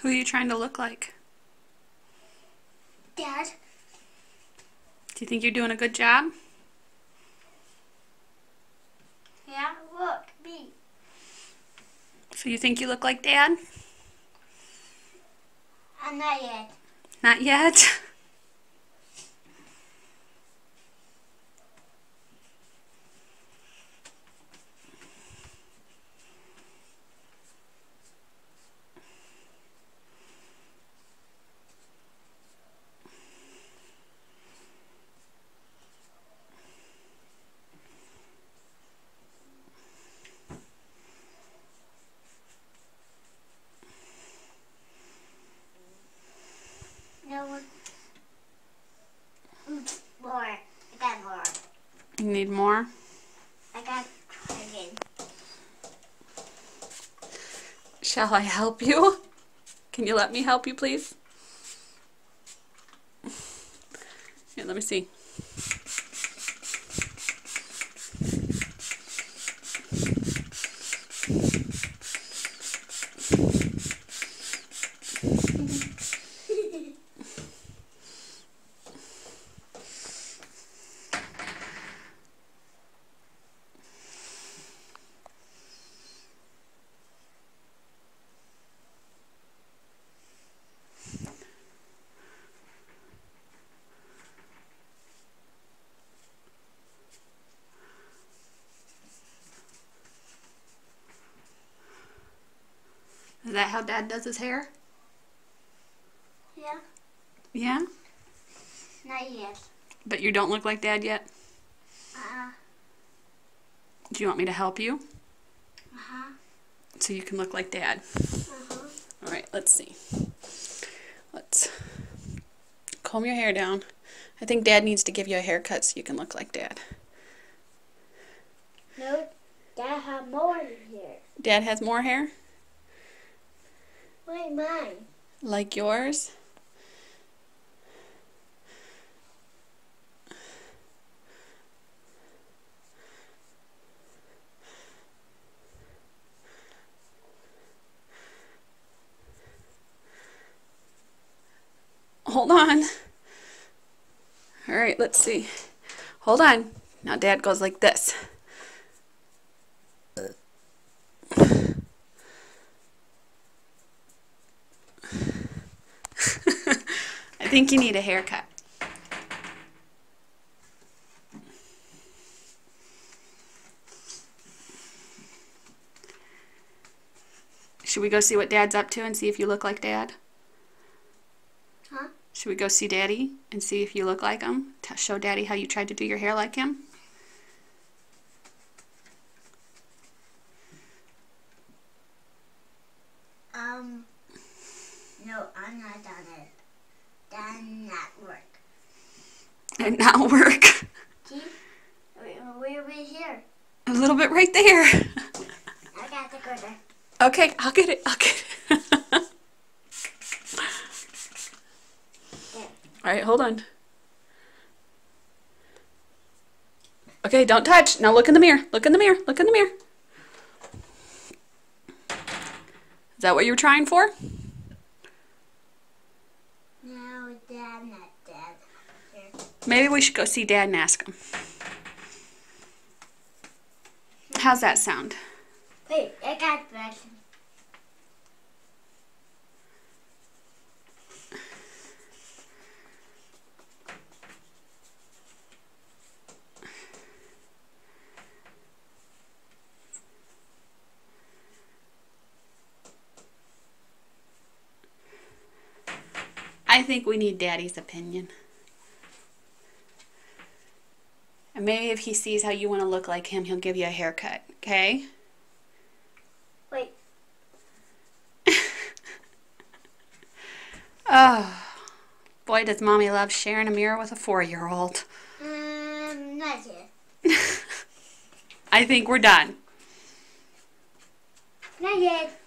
Who are you trying to look like? Dad. Do you think you're doing a good job? Yeah, look, me. So you think you look like Dad? I'm not yet. Not yet? No one. More. I got more. You need more? I got again. Shall I help you? Can you let me help you, please? Here, let me see. Is that how Dad does his hair? Yeah. Yeah? Not yet. But you don't look like Dad yet? Do you want me to help you? So you can look like Dad. Alright, let's see. Let's comb your hair down. I think Dad needs to give you a haircut so you can look like Dad. No, Dad have more here. Dad has more hair? Like mine. Like yours? Hold on. Alright, let's see. Hold on. Now Dad goes like this. I think you need a haircut. Should we go see what Dad's up to and see if you look like Dad? Huh? Should we go see Daddy and see if you look like him? Show Daddy how you tried to do your hair like him? No, I'm not done it. Done not work. And not work. See? We're over here. A little bit right there. I got the cutter. Okay, I'll get it. I'll get it. There. Alright, hold on. Okay, don't touch. Now look in the mirror. Look in the mirror. Look in the mirror. Is that what you were trying for? No, Dad, not Dad. Here. Maybe we should go see Dad and ask him. How's that sound? Wait, I got this. I think we need Daddy's opinion. And maybe if he sees how you want to look like him, he'll give you a haircut, okay? Wait. Oh, boy, does Mommy love sharing a mirror with a 4-year-old. Not yet. I think we're done. Not yet.